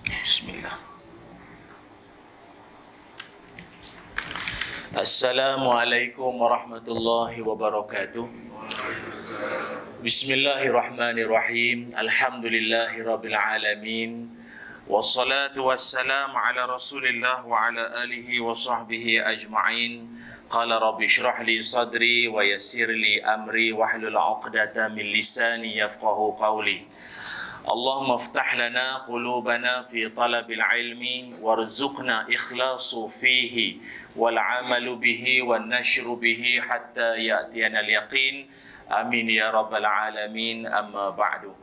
Bismillah. Assalamualaikum warahmatullahi wabarakatuh. Bismillahirrahmanirrahim. Alhamdulillahi rabbil alamin. Wassalatu wassalamu ala Rasulillah wa ala alihi wa sahbihi ajma'in. Qala rabbi shrah li sadri wa yassir li amri wahlul 'uqdatam min lisani yafqahu qawli. Allahumma iftah lana qulubana fi talabil ilmi warzuqna ikhlasu fihi wal amalu bihi wan nashru bihi hatta ya'tiyana al yaqin. Amin ya rabbal alamin. Amma ba'du.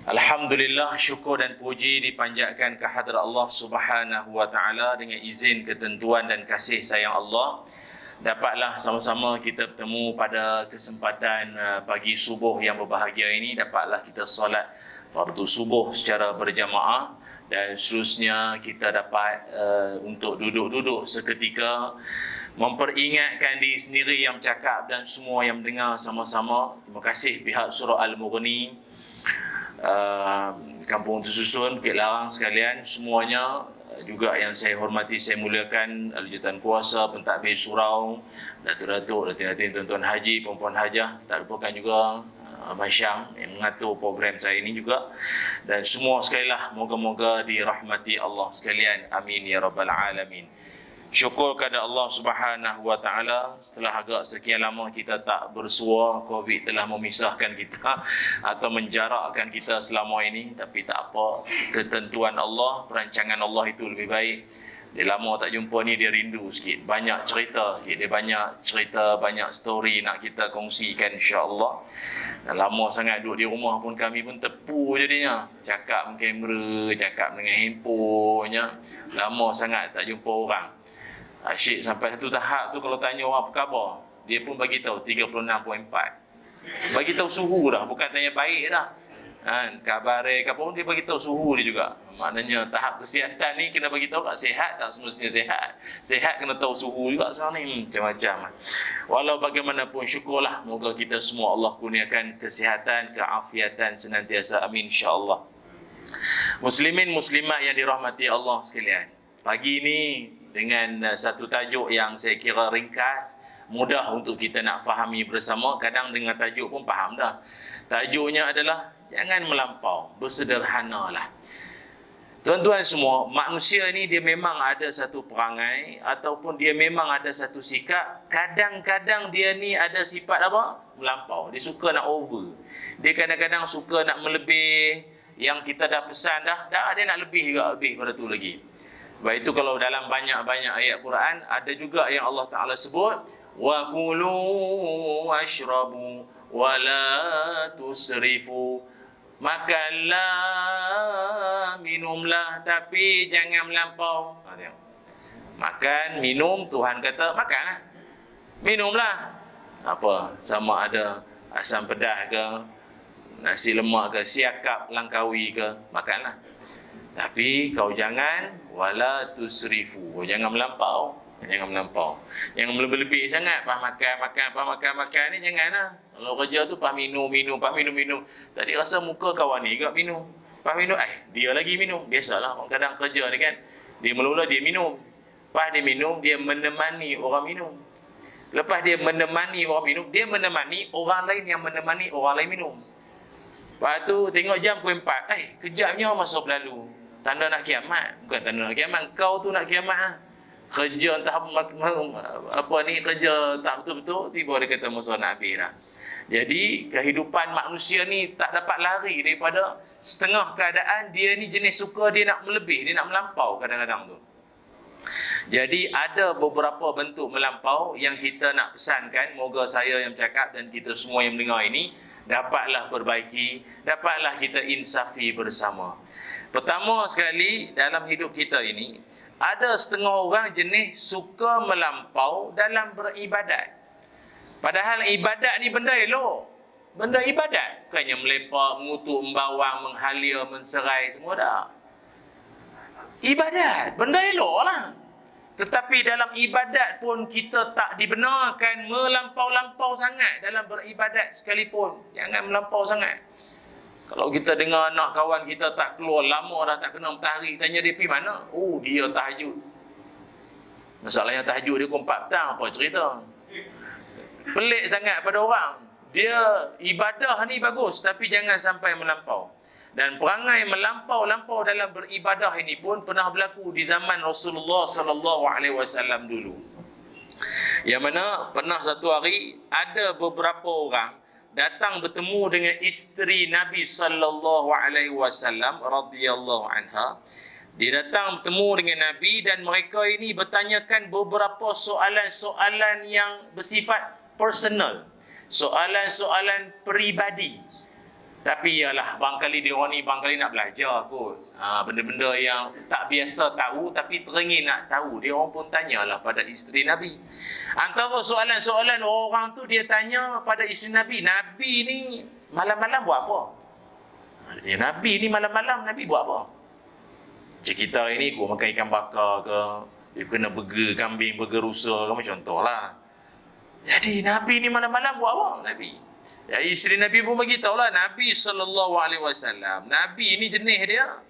Alhamdulillah, syukur dan puji dipanjatkan ke hadrat Allah Subhanahu wa taala dengan izin, ketentuan dan kasih sayang Allah. Dapatlah sama-sama kita bertemu pada kesempatan pagi subuh yang berbahagia ini. Dapatlah kita solat fardu subuh secara berjamaah, dan seterusnya kita dapat untuk duduk-duduk seketika memperingatkan diri sendiri yang bercakap dan semua yang mendengar sama-sama. Terima kasih pihak Surah Al-Mughni, Kampung Tersusun, Bukit Larang sekalian, semuanya juga yang saya hormati, saya muliakan, Al-Jutan Kuasa, Pentadbir Surau, Datuk-datuk, datin-datin, tuan-tuan haji, perempuan hajah, tak lupakan juga Abang Syam yang mengatur program saya ini juga, dan semua sekali lah, moga-moga dirahmati Allah sekalian. Amin ya rabbal alamin. Syukur kepada Allah Subhanahu wa taala, setelah agak sekian lama kita tak bersua, Covid telah memisahkan kita atau menjarakkan kita selama ini, tapi tak apa, ketentuan Allah, perancangan Allah itu lebih baik. Dia lama tak jumpa ni, dia rindu sikit, banyak cerita sikit, dia banyak cerita, banyak story nak kita kongsikan insya-Allah. Lama sangat duduk di rumah pun kami pun tepu jadinya, cakap dengan kamera, cakap dengan handphone, lama sangat tak jumpa orang. Asyik sampai satu tahap tu, kalau tanya orang apa khabar, dia pun bagi tahu 36.4. Bagi tahu suhu dah, bukan tanya baik dah. Khabar ke apa pun dia bagi tahu suhu dia juga. Maknanya tahap kesihatan ni kena bagi tahu tak sihat, tak semestinya sihat. Sihat kena tahu suhu juga sekarang ni, macam-macam. Walau bagaimanapun syukurlah, moga kita semua Allah kurniakan kesihatan, keafiatan senantiasa, amin insya-Allah. Muslimin muslimat yang dirahmati Allah sekalian, pagi ni dengan satu tajuk yang saya kira ringkas, mudah untuk kita nak fahami bersama. Kadang dengan tajuk pun faham dah. Tajuknya adalah jangan melampau, bersederhanalah. Tuan-tuan semua, manusia ni dia memang ada satu perangai ataupun dia memang ada satu sikap. Kadang-kadang dia ni ada sifat apa? Melampau. Dia suka nak over. Dia kadang-kadang suka nak melebih. Yang kita dah pesan dah dia nak lebih juga, lebih pada tu lagi. Baik, itu kalau dalam banyak-banyak ayat Quran, ada juga yang Allah Ta'ala sebut, wa kulu washrabu wa la tusrifu. Makanlah, minumlah, tapi jangan melampau. Makan, minum, Tuhan kata makanlah, minumlah. Apa, sama ada asam pedas ke, nasi lemak ke, siakap langkawi ke, makanlah. Tapi kau jangan wala tusrifu, kau jangan melampau, jangan melampau. Jangan lebih-lebih sangat, pas makan ni janganlah. Kalau kerja tu pas minum. Tadi rasa muka kawan ni juga minum. Pas minum, dia lagi minum. Biasalah kadang kerja ni kan. Dia mula-mula dia minum. Pas dia minum, dia menemani orang minum. Lepas dia menemani orang minum, dia menemani orang lain yang menemani orang lain minum. Lepas tu tengok jam pukul 4. Kejapnya masa berlalu. Tanda nak kiamat. Bukan tanda nak kiamat, kau tu nak kiamat. Kerja entah apa ni, kerja tak betul-betul, tiba dia kata masa nak habis dah. Jadi kehidupan manusia ni tak dapat lari daripada setengah keadaan. Dia ni jenis suka, dia nak melebih, dia nak melampau kadang-kadang tu. Jadi ada beberapa bentuk melampau yang kita nak pesankan. Moga saya yang bercakap dan kita semua yang mendengar ini dapatlah perbaiki, dapatlah kita insafi bersama. Pertama sekali, dalam hidup kita ini, ada setengah orang jenis suka melampau dalam beribadat. Padahal ibadat ni benda elok. Benda ibadat. Bukannya melepak, mengutuk, membawang, menghalia, menserai, semua dah. Ibadat, benda elok lah. Tetapi dalam ibadat pun kita tak dibenarkan melampau-lampau sangat dalam beribadat sekalipun. Jangan melampau sangat. Kalau kita dengar anak kawan kita tak keluar lama dah tak kena matahari, tanya dia pergi mana? Oh, dia tahajud. Masalahnya tahajud dia pukul 4 petang, apa cerita? Pelik sangat pada orang. Dia ibadah ni bagus, tapi jangan sampai melampau. Dan perangai melampau-lampau dalam beribadah ini pun pernah berlaku di zaman Rasulullah sallallahu alaihi wasallam dulu. Yang mana pernah satu hari ada beberapa orang datang bertemu dengan isteri Nabi sallallahu alaihi wasallam radhiyallahu anha. Dia datang bertemu dengan Nabi dan mereka ini bertanyakan beberapa soalan-soalan yang bersifat personal. Soalan-soalan peribadi. Tapi ialah barangkali dia orang ni barangkali nak belajar kot. Benda-benda yang tak biasa tahu tapi teringin nak tahu. Dia orang pun tanyalah pada isteri Nabi. Antara soalan-soalan orang tu dia tanya pada isteri Nabi, Nabi ni malam-malam buat apa? Dia tanya, Nabi ni malam-malam Nabi buat apa? Macam kita ini kau makan ikan bakar ke, dia kena burger kambing, burger rusa ke, macam contohlah. Jadi Nabi ni malam-malam buat apa? Nabi. Ya, isteri Nabi pun beritahu lah, Nabi SAW, Nabi ni jenis dia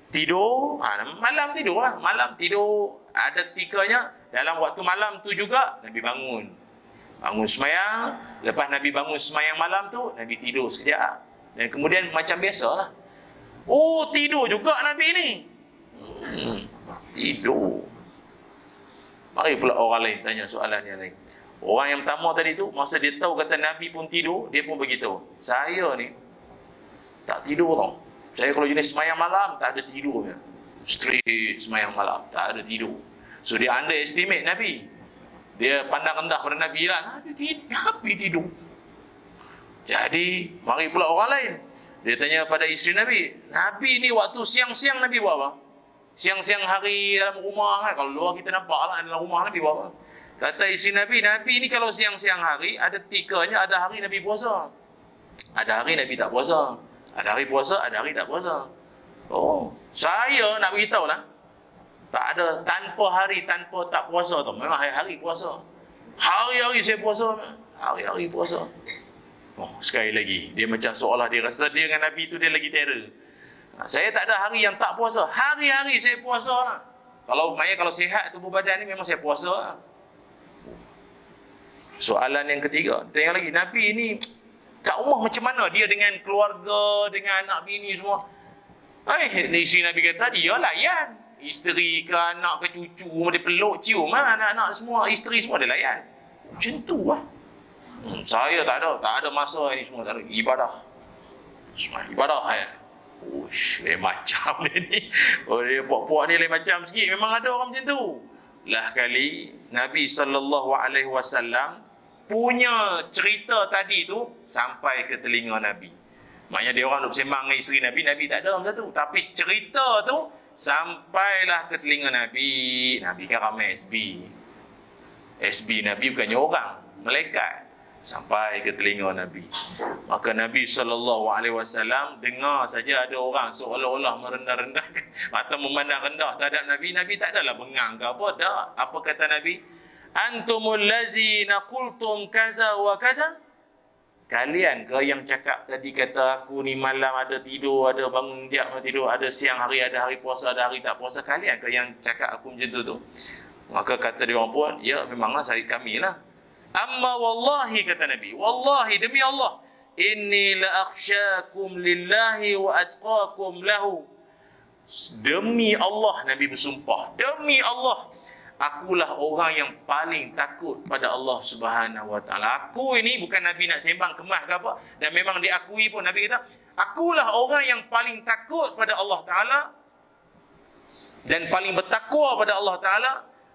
tidur, malam tidur lah, malam tidur. Ada ketikanya dalam waktu malam tu juga Nabi bangun semayang. Lepas Nabi bangun semayang malam tu, Nabi tidur sekejap. Dan kemudian macam biasa lah. Oh, tidur juga Nabi ni. Tidur. Mari pula orang lain tanya soalan yang lain. Orang yang pertama tadi tu, masa dia tahu kata Nabi pun tidur, dia pun beritahu, saya ni tak tidur tau. Saya kalau jenis semayang malam, tak ada tidurnya. Straight semayang malam, tak ada tidur. So dia underestimate Nabi. Dia pandang rendah pada Nabi lah. Nabi tidur. Jadi, mari pula orang lain. Dia tanya pada isteri Nabi, Nabi ni waktu siang-siang Nabi buat apa? Siang-siang hari dalam rumah kan, kalau luar kita nampak lah dalam rumah Nabi buat apa? Kata isteri Nabi, Nabi ni kalau siang-siang hari, ada tikanya, ada hari Nabi puasa. Ada hari Nabi tak puasa. Ada hari puasa, ada hari tak puasa. Oh, saya nak beritahu lah. Tak ada tanpa hari, tanpa tak puasa tu. Memang hari-hari puasa. Hari-hari saya puasa. Hari-hari puasa. Oh, sekali lagi, dia macam seolah dia rasa dia dengan Nabi tu dia lagi terror. Saya tak ada hari yang tak puasa. Hari-hari saya puasa lah. Kalau sihat tubuh badan ni memang saya puasa lah. Soalan yang ketiga, tanya lagi, Nabi ni kat rumah macam mana dia dengan keluarga, dengan anak bini semua? Isteri Nabi kata dia layan. Isteri ke anak ke cucu dia peluk, cium lah anak-anak semua, isteri semua dia layan. Macam tu lah. Saya tak ada masa ini semua, tak ada ibadah. Semua ibadah ya. Lain macam dia ni. Dia puak-puak ni lain macam sikit. Memang ada orang macam tu. Lah kali Nabi SAW punya cerita tadi tu sampai ke telinga Nabi. Maknanya dia orang duk bersembang dengan isteri Nabi, Nabi tak ada macam tu. Tapi cerita tu sampailah ke telinga Nabi. Nabi kan ramai SB. SB Nabi bukannya orang, malaikat. Sampai ke telinga Nabi. Maka Nabi SAW dengar saja ada orang seolah-olah merendah-rendahkan atau memandang rendah terhadap Nabi. Nabi tak adalah bengang ke apa. Tak. Apa kata Nabi? Antumul lazina qultum kaza wa kaza. Kalian ke yang cakap tadi kata aku ni malam ada tidur, ada bangun tiap tidur, ada siang hari, ada hari puasa, ada hari tak puasa. Kalian ke yang cakap aku macam tu? Maka kata dia orang pun, ya memanglah kami lah. Amma wallahi kata Nabi, wallahi demi Allah, inni la akhsyakum lillahi wa atqakum lahu. Demi Allah Nabi bersumpah, demi Allah, akulah orang yang paling takut pada Allah Subhanahu wa taala. Aku ini bukan Nabi nak sembang kemas ke apa, dan memang diakui pun Nabi kata, akulah orang yang paling takut pada Allah taala dan paling bertakwa pada Allah taala.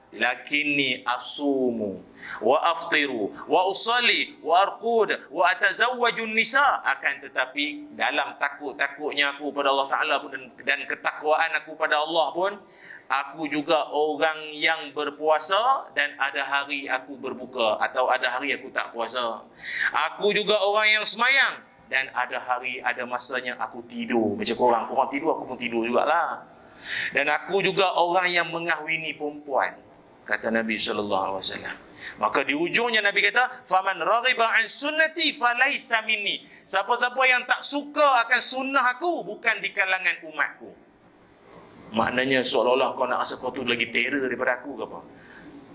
Lakinni asumu wa aftiru wa usalli wa arqud wa atazawwajun nisa. Akan tetapi dalam takut-takutnya aku pada Allah Ta'ala pun dan ketakwaan aku pada Allah pun, aku juga orang yang berpuasa dan ada hari aku berbuka atau ada hari aku tak puasa. Aku juga orang yang semayang dan ada hari, ada masanya aku tidur. Macam korang tidur, aku pun tidur jugalah. Dan aku juga orang yang mengahwini perempuan, kata Nabi SAW. Maka di ujungnya Nabi kata, faman raghiba an sunnati falaisa minni. Siapa-siapa yang tak suka akan sunnah aku, bukan di kalangan umatku. Maknanya seolah-olah kau nak rasa kau tu lagi terror daripada aku ke apa?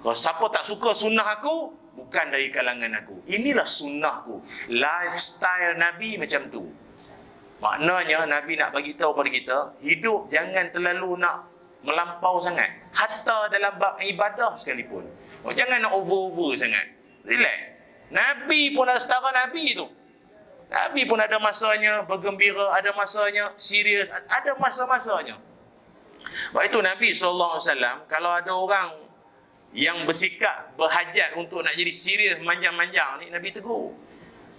Kalau siapa tak suka sunnah aku, bukan dari kalangan aku. Inilah sunnahku. Lifestyle Nabi macam tu. Maknanya Nabi nak bagi tahu pada kita, hidup jangan terlalu nak melampau sangat. Hatta dalam bab ibadah sekalipun. Jangan nak over-over sangat. Relax. Nabi pun ada setara Nabi tu. Nabi pun ada masanya bergembira, ada masanya serius, ada masa-masanya. Sebab itu Nabi SAW, kalau ada orang yang bersikap berhajat untuk nak jadi serius manjang-manjang ni, Nabi tegur.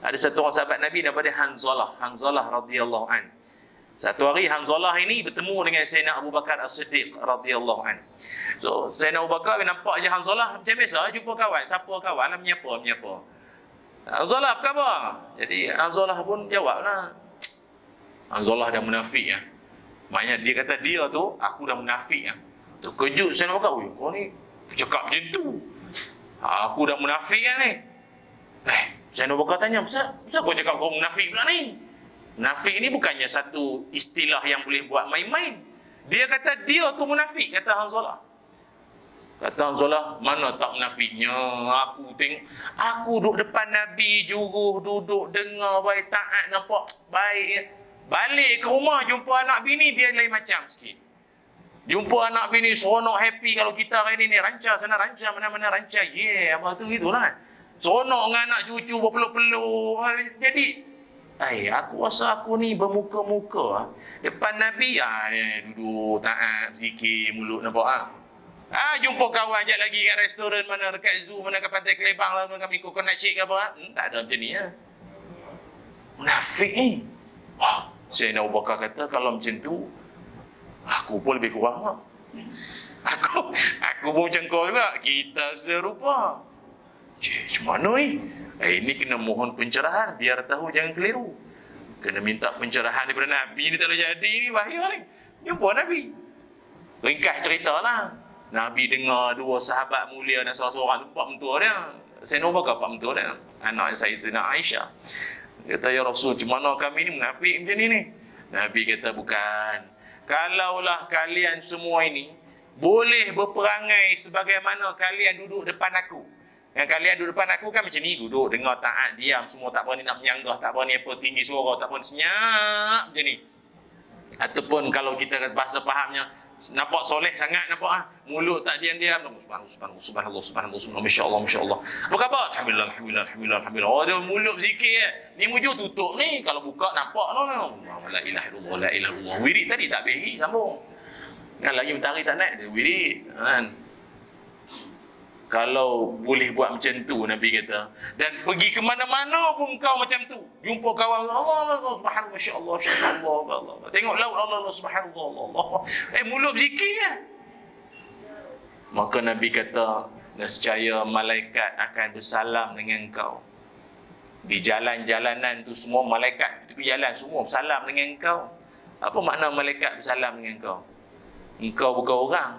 Ada satu orang sahabat Nabi nama dia Hanzalah radhiyallahu an. Satu hari Hanzalah ini bertemu dengan Sayyidina Abu Bakar As-Siddiq radhiyallahu an. So Sayyidina Abu Bakar nampak je Hanzalah macam biasa jumpa kawan, siapa kawan lah menyapa. Hanzalah apa khabar? Jadi Hanzalah pun jawablah. Hanzalah dah munafik ya. Maknanya dia kata dia tu aku dah munafik ya. Terkejut Sayyidina Abu Bakar, kau ni cakap macam tu. Aku dah munafik kan ni. Sayyidina Abu Bakar tanya, Kenapa kau cakap kau munafik pula ni? Munafik ni bukannya satu istilah yang boleh buat main-main. Dia kata dia tu munafik, kata Hanzalah. Kata Hanzalah, mana tak munafiknya? Aku tengok, aku duduk depan Nabi, juruh, duduk, dengar, baik, taat, nampak baik. Balik ke rumah, jumpa anak bini, dia lain macam sikit. Jumpa anak bini, seronok, happy. Kalau kita hari ni rancang sana, rancang mana-mana, rancang. Apa tu, itulah. Seronok dengan anak cucu, berpeluk-peluk. Jadi, aku rasa aku ni bermuka-muka. Depan Nabi, duduk, taat, zikir, mulut, nampak. Jumpa kawan sekejap lagi kat restoran mana, dekat zoo, mana kat Pantai Kelebang lah, kami coconut shake ke apa. Tak ada macam ni. Munafik ni. Sayyidina Abu Bakar kata, kalau macam tu, aku pun lebih kurang. Aku pun macam kau juga. Kita serupa. Macam mana ni? Ini kena mohon pencerahan, biar tahu jangan keliru. Kena minta pencerahan daripada Nabi ni, tak boleh jadi ni, bahaya ni. Jumpa Nabi. Ringkas ceritalah. Nabi dengar dua sahabat mulia dan seorang-seorang tu pak mentua dia. Sayyidina Abu Bakar pak mentua dia. Anak Sayyidatina Aisyah. Dia kata, ya Rasul, macam mana kami ni munafik macam ni? Nabi kata, bukan. Kalaulah kalian semua ini boleh berperangai sebagaimana kalian duduk depan aku. Yang kalian duduk depan aku kan macam ni, duduk, dengar, taat, diam, semua tak berani nak menyanggah, tak berani apa tinggi suara, tak berani senyap macam ni. Ataupun kalau kita bahasa fahamnya, nampak soleh sangat, nampak mulut tak diam-diam, subhanallah, masya-Allah. Apa khabar? Alhamdulillah. Oh, dia mulut zikir. Ni mujur tutup ni, kalau buka nampak la ilaha illallah. Wirid tadi tak beri, sambung. Kan lagi mentari tak naik, dia wirid kan. Kalau boleh buat macam tu, Nabi kata, dan pergi ke mana-mana pun kau macam tu, jumpa kawan, Allah subhanallah, masya-Allah, Allah. Tengok laut Allah subhanallah. Mulut zikir kan. Maka Nabi kata, nescaya malaikat akan bersalam dengan kau. Di jalan-jalanan tu semua malaikat tepi jalan semua bersalam dengan kau. Apa makna malaikat bersalam dengan kau? Engkau bukan orang.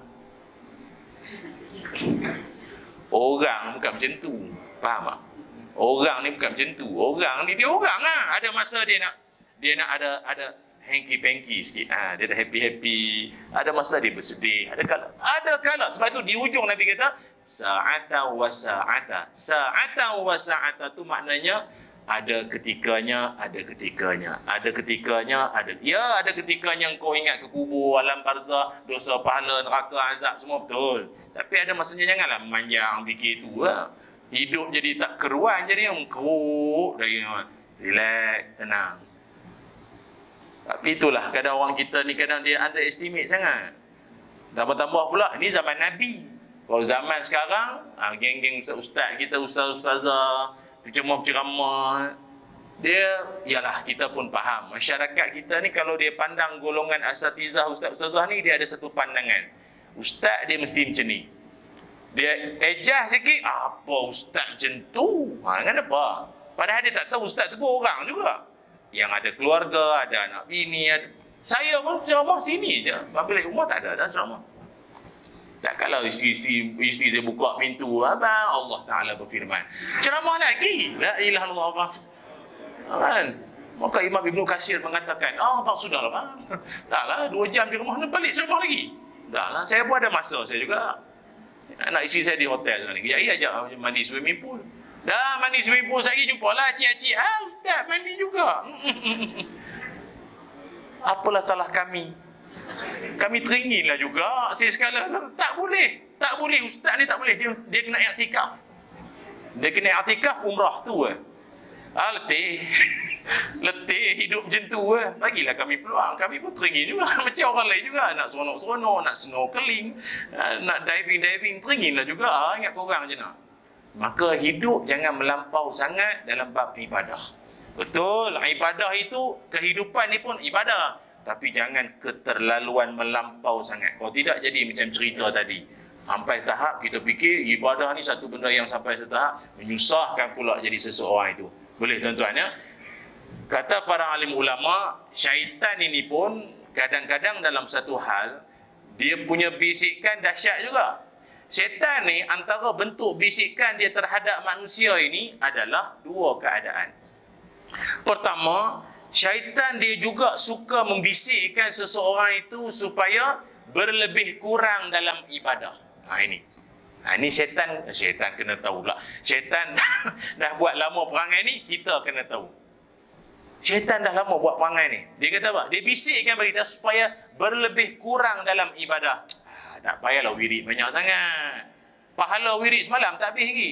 Orang bukan macam tu. Faham tak? Orang ni bukan macam tu. Orang ni dia orang lah. Ada masa dia nak ada hanky-panky sikit. Dia dah happy-happy. Ada masa dia bersedih. Ada kala. Sebab tu di ujung Nabi kata, sa'ata wa sa'ata. Sa'ata wa sa'ata tu maknanya ada ketikanya, ada ketikanya. Ada ketikanya, ada. Ya, ada ketikanya kau ingat ke kubur, alam barzah, dosa pahala, neraka, azab, semua betul. Tapi ada masanya janganlah memanjang fikir tu lah. Hidup jadi tak keruan, jadi yang keruk, relax, tenang. Tapi itulah kadang orang kita ni kadang dia underestimate sangat. Tambah-tambah pula, ni zaman Nabi. Kalau zaman sekarang, geng-geng ustaz-ustaz kita, ustaz-ustazah, penceramah, dia, yalah kita pun faham. Masyarakat kita ni kalau dia pandang golongan asatizah, ustaz-ustazah ni, dia ada satu pandangan. Ustaz dia mesti macam ni. Dia ejah sikit, apa ustaz macam tu? Kenapa? Padahal dia tak tahu ustaz tu pun orang juga. Yang ada keluarga, ada anak bini, ada. Saya pun ceramah sini je. Bilik rumah tak ada ceramah. Tak kalau isteri saya buka pintu, abang Allah Ta'ala berfirman. Ceramah lagi. La ilaha illallah. Kan? Maka Imam Ibn Katsir mengatakan, bang sudahlah bang. Dah lah 2 jam di rumah, nak balik rumah lagi. Dah lah, saya pun ada masa saya juga. Anak isteri saya di hotel sekarang ni. Ya, ajak mandi swimming pool. Dah mandi swimming pool lagi, jumpa lah cik-cik. Ustaz mandi juga. Apalah salah kami? Kami teringinlah juga. Saya sekala tak boleh. Tak boleh, ustaz ni tak boleh. Dia kena i'tikaf. Dia kena i'tikaf umrah tu letih. Letih hidup macam tu Bagilah kami peluang. Kami pun teringin juga macam orang lain juga. Nak seronok-seronok, nak snorkeling, nak diving, teringinlah juga. Ingat korang je nak. Maka hidup jangan melampau sangat dalam bab ibadah. Betul, ibadah itu, kehidupan ni pun ibadah. Tapi jangan keterlaluan melampau sangat. Kalau tidak jadi macam cerita tadi. Sampai tahap kita fikir ibadah ni satu benda yang sampai setahap menyusahkan pula jadi seseorang itu. Boleh tuan-tuan ya? Kata para alim ulama, syaitan ini pun kadang-kadang dalam satu hal dia punya bisikan dahsyat juga. Syaitan ni antara bentuk bisikan dia terhadap manusia ini adalah 2 keadaan. Pertama, syaitan dia juga suka membisikkan seseorang itu supaya berlebih kurang dalam ibadah. Ini syaitan kena tahu pula. Syaitan dah buat lama perangai ni, kita kena tahu. Syaitan dah lama buat perangai ni. Dia kata apa? Dia bisikkan bagi kita supaya berlebih kurang dalam ibadah. Tak payahlah wirid banyak sangat. Pahala wirid semalam tak habis lagi.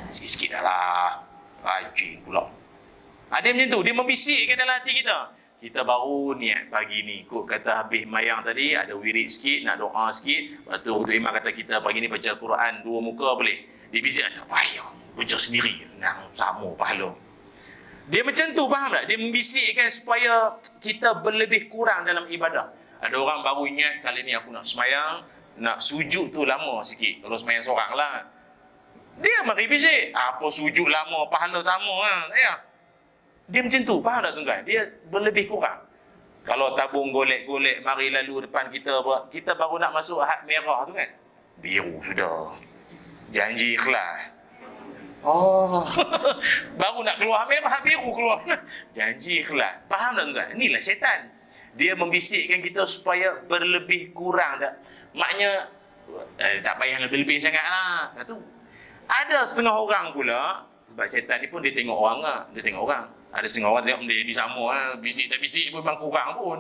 Sikit-sikit dah lah. Rajin pula. Ada macam tu. Dia membisikkan dalam hati kita. Kita baru niat pagi ni. Kut kata habis mayang tadi, ada wirid sikit, nak doa sikit. Lepas tu imam kata kita pagi ni baca Quran 2 muka boleh. Dia bisik, tak payah. Baca sendiri. Nang sama pahala. Dia macam tu, faham tak? Dia membisikkan supaya kita berlebih kurang dalam ibadah. Ada orang baru ingat, kali ni aku nak semayang, nak sujud tu lama sikit. Kalau semayang seorang lah. Dia mari bisik. Apa sujud lama, pahala sama lah. Dia macam tu, faham tak tuan-tuan? Dia berlebih kurang. Kalau tabung golek-golek, mari lalu depan kita, kita baru nak masuk had merah tu kan? Biru sudah. Janji ikhlas. Baru nak keluar merah, biru keluar. Janji ikhlas. Faham tak tuan? Inilah syaitan. Dia membisikkan kita supaya berlebih kurang. Maknanya tak payah lebih-lebih sangat lah. Satu. Ada setengah orang pula, sebab syaitan ni pun dia tengok orang lah. Dia tengok orang. Ada setengah orang tengok dia ni sama lah. Bisik tak bisik pun memang kurang pun.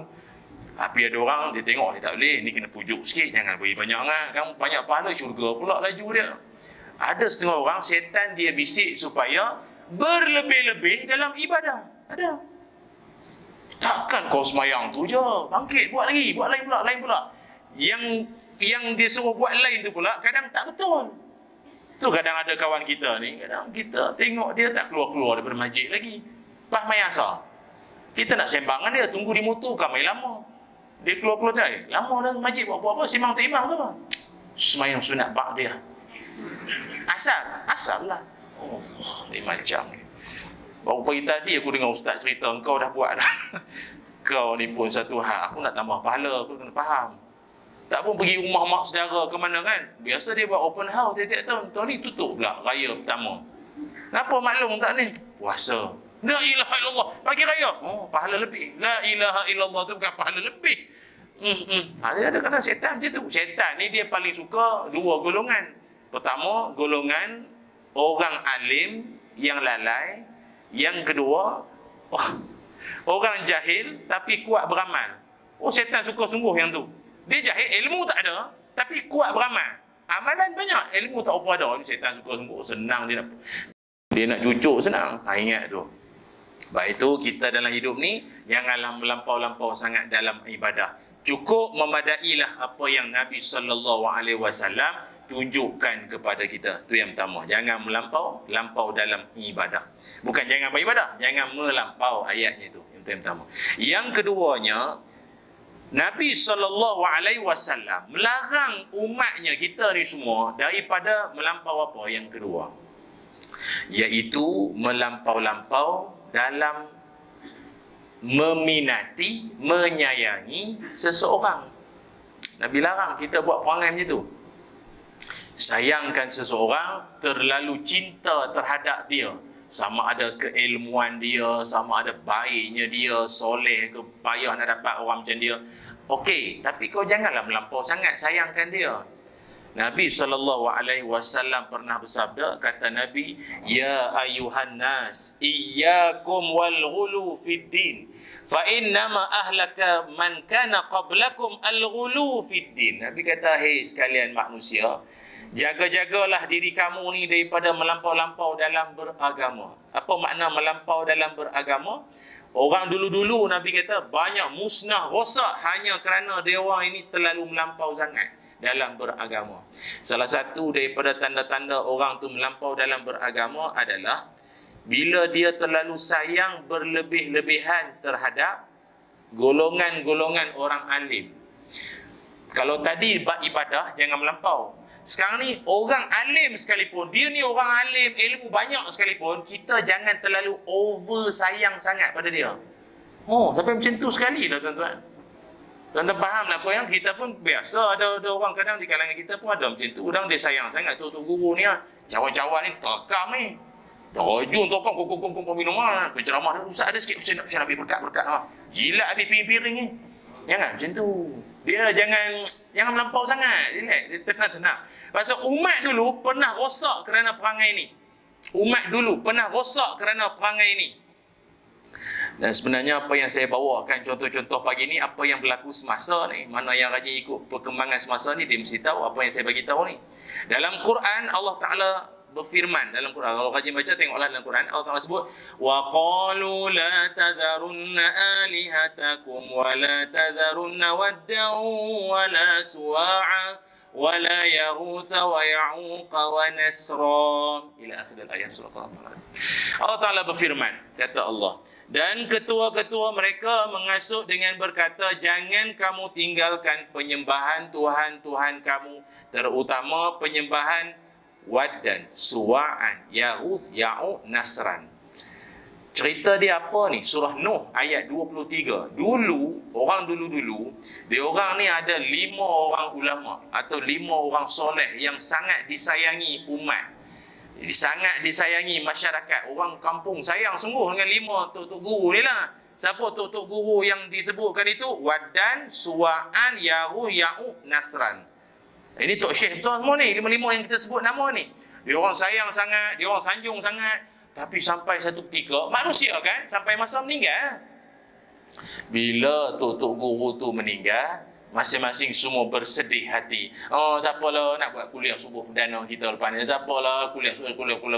Tapi ada orang dia tengok ni tak boleh. Ni kena pujuk sikit. Jangan beri banyak sangat. Kamu banyak pahala syurga pula laju dia. Ada setengah orang, syaitan dia bisik supaya berlebih-lebih dalam ibadah. Ada. Takkan kau semayang tu je. Bangkit, buat lagi. Buat lain pula. Yang dia suruh buat lain tu pula, kadang tak betul. Tu kadang ada kawan kita ni, kadang kita tengok dia tak keluar-keluar daripada masjid lagi. Pas main asar. Kita nak sembangan dia, tunggu di motor kan main lama. Dia keluar-keluar dia. Lama dah masjid buat apa? Sembang tak imam ke apa? Semayang sunat bak dia. Asal lah. Ni macam ni. Baru pagi tadi aku dengar ustaz cerita, engkau dah buat dah. Kau ni pun satu hal, aku nak tambah pahala, aku kena faham. Tak pun pergi rumah mak saudara ke mana kan. Biasa dia buat open house tiap-tiap tahun. Tahun ni tutup pula raya pertama. Kenapa maklum tak ni? Puasa. La ilaha illallah. Pagi raya. Pahala lebih. La ilaha illallah tu bukan pahala lebih. Ada kadang syaitan dia tu. Syaitan ni dia paling suka 2 golongan. Pertama, golongan orang alim yang lalai. Yang kedua, orang jahil tapi kuat beramal. Syaitan suka sungguh yang tu. Dia jahil, ilmu tak ada, tapi kuat beramal. Amalan banyak, ilmu tak apa ada. Syaitan suka sungguh, senang dia nak cucuk senang. Ingat tu. Baik itu, kita dalam hidup ni, janganlah melampau-lampau sangat dalam ibadah. Cukup memadailah apa yang Nabi SAW tunjukkan kepada kita. Itu yang pertama. Jangan lampau dalam ibadah. Bukan jangan beribadah, jangan melampau, ayatnya itu. Yang pertama. Yang keduanya, Nabi SAW melarang umatnya, kita ni semua, daripada melampau apa? Yang kedua, iaitu melampau-lampau dalam meminati, menyayangi seseorang. Nabi larang kita buat perangai macam tu. Sayangkan seseorang, terlalu cinta terhadap dia, sama ada keilmuan dia, sama ada baiknya dia, soleh ke, payah nak dapat orang macam dia. Okey, tapi kau janganlah melampau sangat sayangkan dia. Nabi SAW pernah bersabda, kata Nabi, ya ayuhan nas, iyyakum wal ghulu fid din, fa innama ahlaka man kana qablakum al ghulu fid din. Nabi kata, hei sekalian manusia, jaga-jagalah diri kamu ni daripada melampau-lampau dalam beragama. Apa makna melampau dalam beragama? Orang dulu-dulu Nabi kata banyak musnah, rosak hanya kerana dia orang ini terlalu melampau sangat dalam beragama. Salah satu daripada tanda-tanda orang tu melampau dalam beragama adalah bila dia terlalu sayang berlebih-lebihan terhadap golongan-golongan orang alim. Kalau tadi bab ibadah jangan melampau. Sekarang ni orang alim sekalipun, dia ni orang alim, ilmu banyak sekalipun, kita jangan terlalu over sayang sangat pada dia. Oh, sampai macam tu sekali dah tuan-tuan. Tuan-tuan faham lah apa yang kita pun biasa ada orang kadang di kalangan kita pun ada macam tu. Orang dia sayang sangat tu guru ni lah. Cawan-cawan ni takam ni. Terjun tokong kok minuman. Penceramah dia usah ada sikit saya nak ambil berkat-berkat lah. Gila habis piring-piring ni. Jangan macam tu. Dia jangan melampau sangat. Relax, dia tenang-tenang. Pasal umat dulu pernah rosak kerana perangai ni. Umat dulu pernah rosak kerana perangai ni. Dan sebenarnya apa yang saya bawakan contoh-contoh pagi ni, apa yang berlaku semasa ni. Mana yang rajin ikut perkembangan semasa ni, dia mesti tahu apa yang saya bagi tahu ni. Dalam Quran, Allah Ta'ala berfirman dalam Quran. Kalau rajin baca, tengoklah dalam Quran. Allah Ta'ala sebut, وَقَالُوا لَا تَذَرُنَّ آلِهَتَكُمْ وَلَا تَذَرُنَّ وَدًّا وَلَا سُوَاعًا وَلَا يَغُوثَ وَيَعُوقَ وَنَسْرًا ila akhir ayat surah Al-Baqarah. Allah Ta'ala berfirman, kata Allah, dan ketua-ketua mereka mengasuh dengan berkata, jangan kamu tinggalkan penyembahan Tuhan-Tuhan kamu, terutama penyembahan Waddan, Suwa'an, Yaghuth, Ya'uq, Nasran. Cerita dia apa ni? Surah Nuh ayat 23. Dulu, orang dulu-dulu, dia orang ni ada 5 orang ulama atau 5 orang soleh yang sangat disayangi umat. Jadi sangat disayangi masyarakat. Orang kampung sayang sungguh dengan 5 tok-tok guru ni lah. Siapa tok-tok guru yang disebutkan itu? Waddan, Suwa'an, Yaghuth, Ya'uq, Nasran. Ini tok syekh besar semua ni, 5 yang kita sebut nama ni. Dia orang sayang sangat, dia orang sanjung sangat. Tapi sampai satu ketika, manusia kan, sampai masa meninggal. Bila tok-tok guru tu meninggal, masing-masing semua bersedih hati. Oh, siapalah nak buat kuliah subuh perdana kita lepas ni? Siapalah kuliah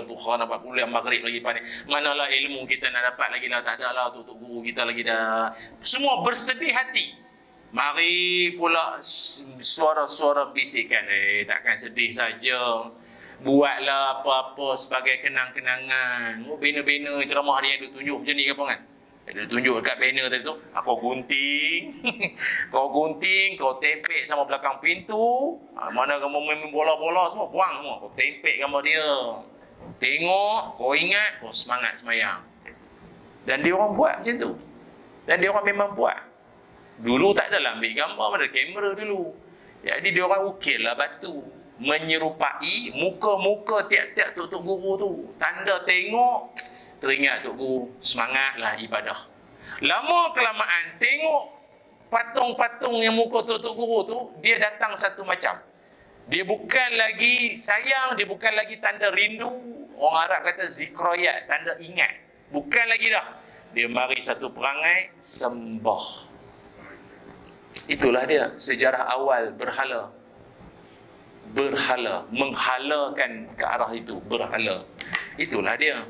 duha nak buat kuliah maghrib lagi lepas ni? Manalah ilmu kita nak dapat lagi lah, tak ada lah tok-tok guru kita lagi dah. Semua bersedih hati. Mari pula suara-suara bisikan, takkan sedih saja. Buatlah apa-apa sebagai kenang-kenangan. Bina-bina ceramah dia yang duk tunjuk macam ni ke apa kan? Dia tunjuk dekat banner tadi tu, kau gunting. Kau gunting, kau tempek sama belakang pintu. Mana kamu main bola-bola semua, buang semua. Kau tempek gambar dia. Tengok, kau ingat, kau semangat semayang. Dan dia orang buat macam tu. Dan dia orang memang buat. Dulu tak adalah ambil gambar pada kamera dulu. Jadi dia orang ukirlah batu, menyerupai muka-muka tiap-tiap tok-tok guru tu. Tanda tengok, teringat tok guru, semangatlah ibadah. Lama kelamaan tengok patung-patung yang muka tok-tok guru tu, dia datang satu macam. Dia bukan lagi sayang, dia bukan lagi tanda rindu. Orang Arab kata zikrayat, tanda ingat. Bukan lagi dah. Dia mari satu perangai sembah. Itulah dia sejarah awal berhala. Berhala, menghalakan ke arah itu, berhala. Itulah dia.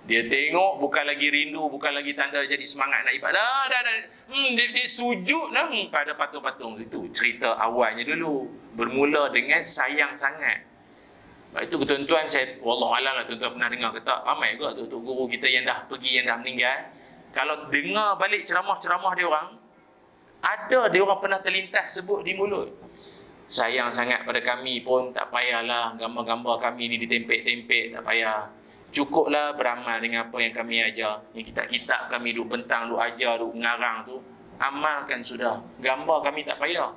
Dia tengok bukan lagi rindu, bukan lagi tanda jadi semangat nak ibadah. Dia sujud lah pada patung-patung itu. Cerita awalnya dulu bermula dengan sayang sangat. Sebab itu tuan-tuan, saya wallahualam lah tuan-tuan pernah dengar kata ramai juga tu guru kita yang dah pergi, yang dah meninggal. Kalau dengar balik ceramah-ceramah dia orang, ada dia orang pernah terlintas sebut di mulut, sayang sangat pada kami pun tak payahlah gambar-gambar kami ni ditempek-tempek, tak payah. Cukuplah beramal dengan apa yang kami ajar. Yang kitab-kitab kami duk bentang, duk ajar, duk ngarang tu, amalkan sudah. Gambar kami tak payah.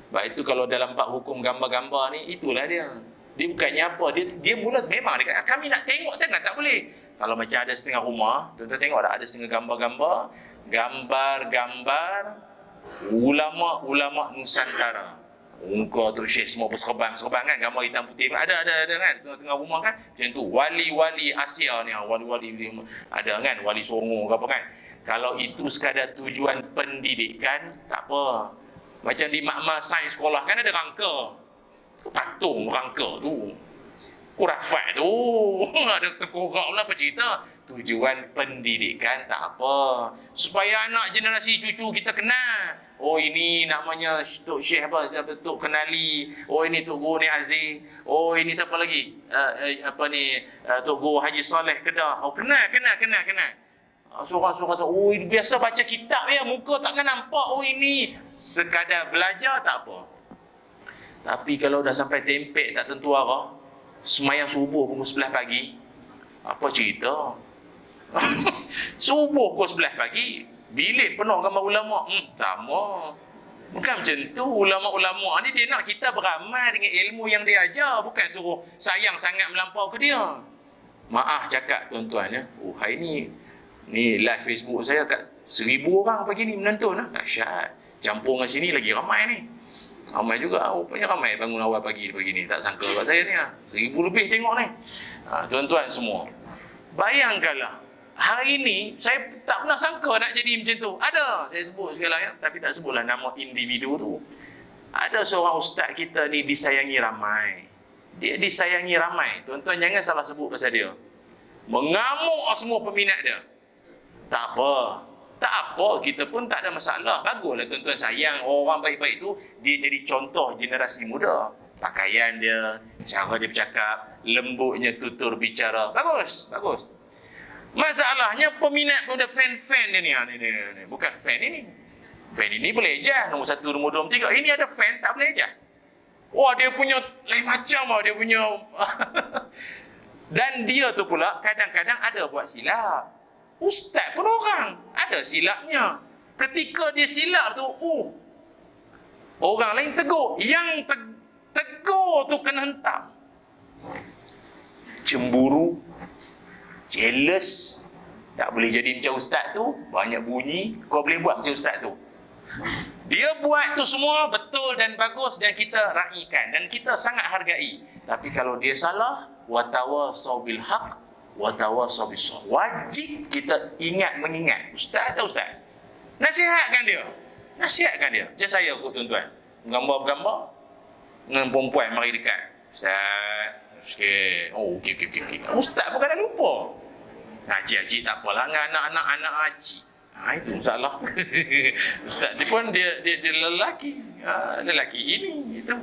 Sebab itu kalau dalam bab hukum gambar-gambar ni, itulah dia. Dia bukannya apa, dia mula memang dia kata, kami nak tengok, tak boleh. Kalau macam ada setengah rumah, tuan-tuan tengok ada setengah gambar-gambar, gambar-gambar ulama-ulama Nusantara. Muka tu Syekh semua berserban kan, gambar hitam putih ada kan, setengah rumah kan, macam tu. Wali-wali Asia ni, wali-wali ada kan, wali Songo ke apa kan. Kalau itu sekadar tujuan pendidikan, tak apa. Macam di makmal sains sekolah kan ada rangka, patung rangka tu, kurafat tu, ada tengkorak pula apa cerita. Tujuan pendidikan tak apa, supaya anak generasi cucu kita kenal. Oh ini namanya Tok Syekh apa, Tok Kenali. Oh ini Tok Guru ni Aziz. Oh ini siapa lagi? Tok Guru Haji Saleh Kedah. Oh kenal. Seorang-seorang, oh ini biasa baca kitab ya, muka takkan nampak. Oh ini sekadar belajar tak apa. Tapi kalau dah sampai tempek tak tentu arah, semayang subuh pukul 11 pagi, apa cerita? Subuh pukul 11 pagi, bilik penuh gambar ulama. Tak mau. Bukan macam tu. Ulama-ulama ni dia nak kita beramal dengan ilmu yang dia ajar, bukan suruh sayang sangat melampau ke dia. Maaf cakap tuan-tuan ya. Oh hari ni live Facebook saya kat 1000 orang pagi ni menonton. Dahsyat. Campur dengan sini lagi ramai ni. Ramai juga, rupanya ramai bangun awal pagi ni. Tak sangka kat saya ni 1000 lebih tengok ni. Tuan-tuan semua, bayangkanlah hari ni saya tak pernah sangka nak jadi macam tu. Ada, saya sebut segala ya, tapi tak sebutlah nama individu tu. Ada seorang ustaz kita ni disayangi ramai. Dia disayangi ramai. Tuan-tuan jangan salah sebut pasal dia. Mengamuk semua peminat dia. Tak apa. Tak apa, kita pun tak ada masalah. Baguslah tuan-tuan sayang orang baik-baik tu. Dia jadi contoh generasi muda. Pakaian dia, cara dia bercakap, lembutnya tutur bicara. Bagus. Masalahnya peminat pun ada fan-fan dia ni. Bukan fan ini. Fan ini boleh ejah. Nombor 1, nombor 2, nombor 3. Ini ada fan tak boleh ejah. Wah dia punya lain macam dia punya. Dan dia tu pula kadang-kadang ada buat silap. Ustaz pun orang ada silapnya. Ketika dia silap tu, orang lain tegur. Yang tegur tu kena hentam. Cemburu, jealous. Tak boleh jadi macam ustaz tu, banyak bunyi. Kau boleh buat macam ustaz tu. Dia buat tu semua betul dan bagus dan kita raikan dan kita sangat hargai. Tapi kalau dia salah, watawasau bil haq watawasau bis sabr. Wajib kita mengingat. Ustaz atau ustaz? Nasihatkan dia. Macam saya kot tuan-tuan. Gambar-gambar dengan perempuan mari dekat. Ustaz, sikit. Oh, okey. Ustaz bukan dah lupa. Haji tak apalah dengan anak-anak haji. Itu masalah. Ustaz ni pun dia lelaki. Lelaki ini itu.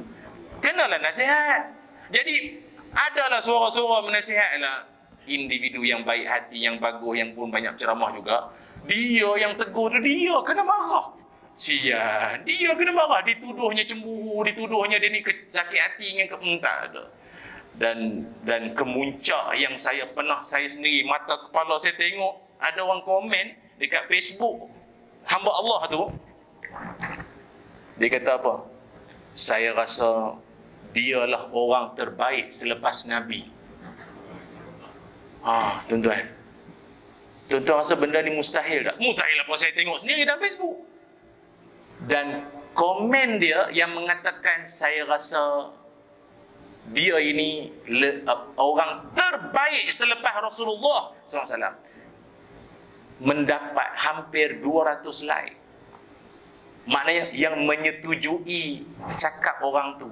Kenalah nasihat. Jadi adalah suara-suara menasihatlah individu yang baik hati, yang bagus, yang pun banyak ceramah juga. Dia yang tegur tu dia kena marah. Sian, dia kena marah, dituduhnya cemburu, dituduhnya dia ni sakit hati dengan tak ada. Dan kemuncak yang saya sendiri mata kepala saya tengok ada orang komen dekat Facebook hamba Allah tu. Dia kata apa? Saya rasa dialah orang terbaik selepas Nabi. Tuan-tuan. Tuan-tuan rasa benda ni mustahil tak? Mustahil apa saya tengok sendiri dalam Facebook. Dan komen dia yang mengatakan saya rasa dia ini orang terbaik selepas Rasulullah SAW, mendapat hampir 200 like. Maknanya yang menyetujui cakap orang tu.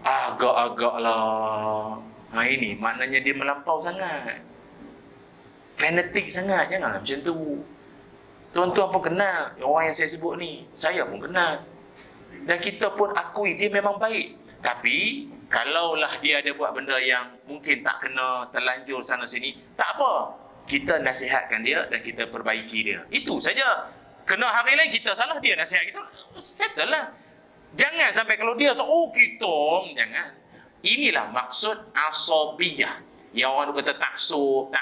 Agak-agaklah. Ini maknanya dia melampau sangat. Fanatik sangat. Janganlah macam tu. Tuan-tuan pun kenal orang yang saya sebut ni. Saya pun kenal. Dan kita pun akui dia memang baik. Tapi kalaulah dia ada buat benda yang mungkin tak kena, terlanjur sana sini, tak apa. Kita nasihatkan dia dan kita perbaiki dia. Itu saja. Kena hari lain kita salah, dia nasihat kita, settle lah. Jangan sampai kalau dia kita, jangan. Inilah maksud asabiyah. Yang orang kata taksub.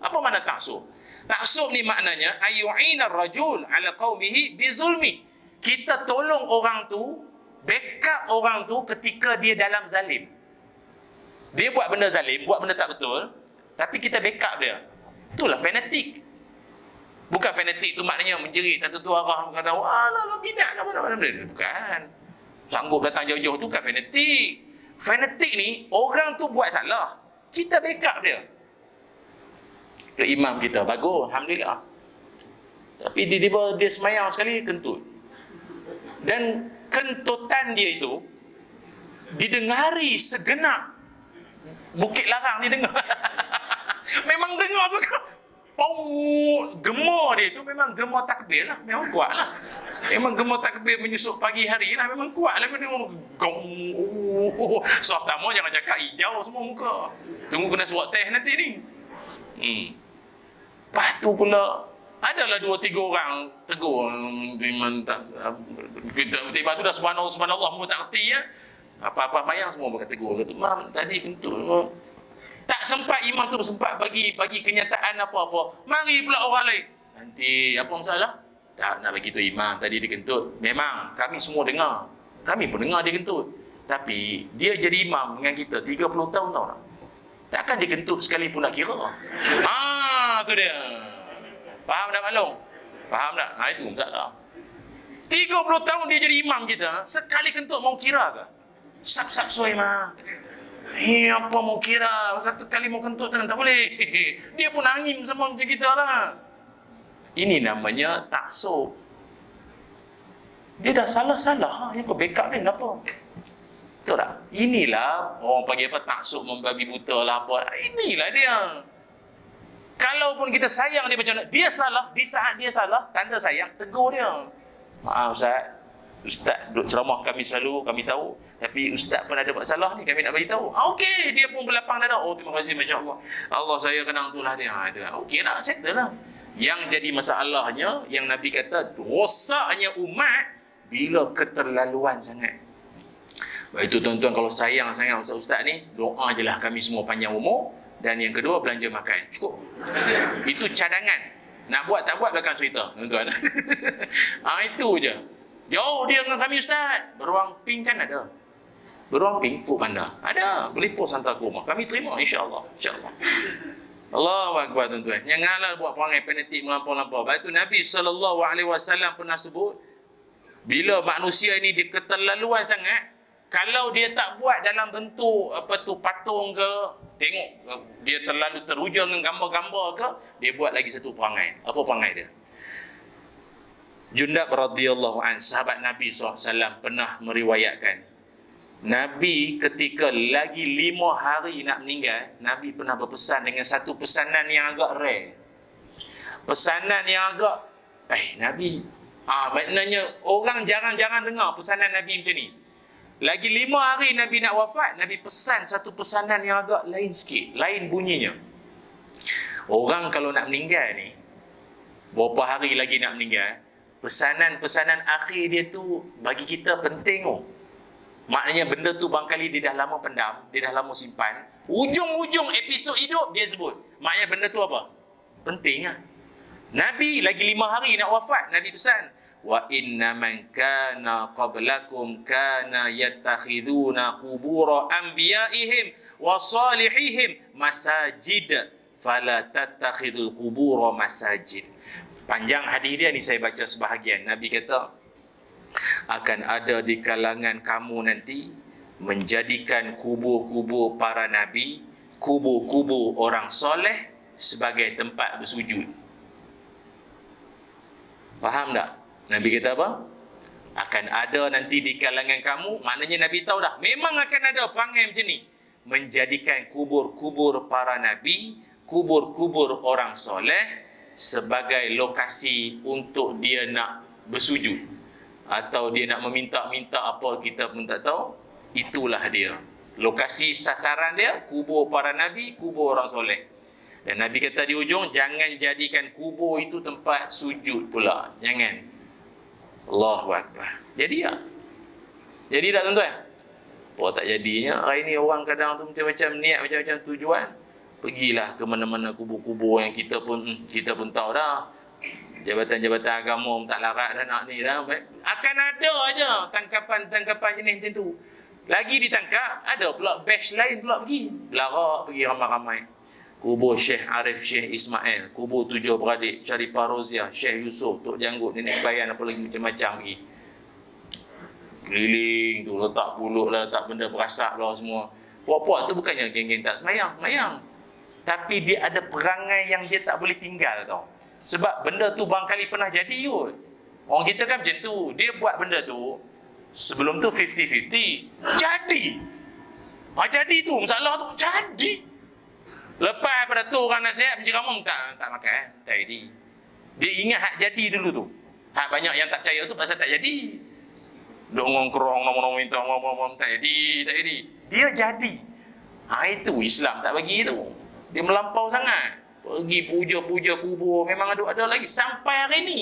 Apa makna taksub? Taksub ni maknanya ayyu'ina ar-rajul ala qaumihi bizulmi. Kita tolong orang tu, backup orang tu ketika dia dalam zalim. Dia buat benda zalim, buat benda tak betul. Tapi kita backup dia. Itulah fanatik. Bukan fanatik tu maknanya menjerit tak tentu arah, kata alah minat apa-apa. Bukan. Sanggup datang jauh-jauh tu bukan fanatik. Fanatik ni orang tu buat salah, kita backup dia. Ke imam kita bagus, alhamdulillah. Tapi tiba-tiba dia semayang sekali kentut. Dan kentutan dia itu didengari segenap Bukit Larang ni dengar. Memang dengar tu kan. Gemar dia tu memang gemar takbir lah. Memang kuat lah. Memang gemar takbir menyusuk pagi hari lah. Memang kuat lah. Memang gong. So pertama jangan cakap hijau semua muka. Tunggu kena swab test nanti ni. Lepas tu pula adalah 2-3 orang tegur. Memang tak, tiba tu dah subhanallah pun tak kerti ya. Apa-apa mayang semua berkata tegur. Kata, mam tadi kentut. Tak sempat imam tu sempat bagi kenyataan apa-apa. Mari pula orang lain. Nanti apa masalah? Tak nak bagi tu imam tadi dia kentut. Memang kami semua dengar. Kami pun dengar dia kentut. Tapi dia jadi imam dengan kita 30 tahun tau tak? Takkan dia kentut sekali pun nak kira. Tu dia. Faham tak maklum? Faham tak? Itu masalah. 30 tahun dia jadi imam kita, sekali kentut mau kira ke? Sap-sap suai mah. Apa mau kira? Satu kali mau kentut tak boleh. Dia pun angin sama macam kita lah. Ini namanya taksub. Dia dah salah-salah. Yang kau backup dia kenapa? Betul tak? Inilah orang panggil apa? Taksub membabi buta lah apa. Inilah dia. Kalaupun kita sayang dia macam mana, dia salah, di saat dia salah, tanda sayang, tegur dia. Maaf Ustaz duk ceramah kami selalu, kami tahu. Tapi Ustaz pun ada buat salah ni, kami nak bagi tahu. Okey, dia pun berlapang dada. Oh, terima kasih, Masya Allah. Allah saya kenang itulah dia. Itu kan. Okey lah, settle lah. Yang jadi masalahnya, yang Nabi kata, rosaknya umat bila keterlaluan sangat. Itu tuan-tuan, kalau sayang sangat Ustaz-Ustaz ni, doa je lah kami semua panjang umur. Dan yang kedua, belanja makan. Cukup. Itu cadangan. Nak buat tak buat belakang cerita, tuan-tuan. Itu je. Jauh dia dengan kami Ustaz. Beruang pink kan ada. Beruang pink, food panda. Ada. Boleh post hantar ke rumah. Kami terima insya-Allah. Insya-Allah. Allahu Akbar tuan-tuan. Janganlah buat perangai fanatik melampau-lampau. Sebab itu Nabi SAW pernah sebut, bila manusia ini dia keterlaluan sangat, kalau dia tak buat dalam bentuk patung ke, tengok dia terlalu teruja dengan gambar-gambar ke, dia buat lagi satu perangai. Apa perangai dia? Jundab radhiyallahu an, sahabat Nabi SAW pernah meriwayatkan, Nabi ketika lagi 5 hari nak meninggal, Nabi pernah berpesan dengan satu pesanan yang agak rare. Pesanan yang agak Nabi maknanya orang jarang-jarang dengar pesanan Nabi macam ni. Lagi 5 hari Nabi nak wafat, Nabi pesan satu pesanan yang agak lain sikit, lain bunyinya. Orang kalau nak meninggal ni, berapa hari lagi nak meninggal, pesanan-pesanan akhir dia tu bagi kita penting oh. Maknanya benda tu barangkali dia dah lama pendam, dia dah lama simpan. Ujung-ujung episod hidup dia sebut. Maknanya benda tu apa? Penting lah. Nabi lagi 5 hari nak wafat, Nabi pesan, wa inna man kana qablakum kana yattakhiduna qubura anbiya'ihim wa salihihim masajid fala tattakhidul qubura masajid. Panjang hadis dia ni saya baca sebahagian. Nabi kata akan ada di kalangan kamu nanti menjadikan kubur-kubur para nabi, kubur-kubur orang soleh sebagai tempat bersujud. Faham tak? Nabi kata apa? Akan ada nanti di kalangan kamu, maknanya Nabi tahu dah, memang akan ada perangai macam ni. Menjadikan kubur-kubur para nabi, kubur-kubur orang soleh sebagai lokasi untuk dia nak bersujud. Atau dia nak meminta-minta apa, kita pun tak tahu. Itulah dia. Lokasi sasaran dia, kubur para nabi, kubur orang soleh. Dan Nabi kata di ujung, jangan jadikan kubur itu tempat sujud pula. Jangan. Allahu Akbar. Jadi tak? Jadi tak tuan-tuan? Oh tak jadinya. Hari ni orang kadang tu macam-macam niat, macam-macam tujuan. Pergilah ke mana-mana kubur-kubur yang kita pun tahu dah. Jabatan-jabatan agama tak larat dah nak ni dah. Akan ada aja tangkapan-tangkapan jenis macam tu. Lagi ditangkap, ada pula batch lain pula pergi. Belarak, pergi ramai-ramai. kubur Syekh Arif, Syekh Ismail, kubur 7 beradik, Syarifah Roziah, Syekh Yusof, Tok Janggut, Nenek Bayan, apa lagi macam-macam lagi. Keliling tu, letak pulut lah, letak benda berasak lah semua. Puak-puak tu bukannya geng-geng tak semayang. Tapi dia ada perangai yang dia tak boleh tinggal tau. Sebab benda tu barangkali pernah jadi kot. Orang kita kan macam tu. Dia buat benda tu, sebelum tu 50-50. Jadi. Jadi tu, masalah tu. Jadi. Lepas pada tu orang nasihat penceramah tak makan. Tak jadi. Dia ingat hak jadi dulu tu. Hak banyak yang tak percaya tu pasal tak jadi. Duk ngongkrong, nama-nama minta, tak jadi. Dia jadi. Itu Islam tak bagi tu. Dia melampau sangat. Pergi puja-puja kubur. Memang ada lagi. Sampai hari ni.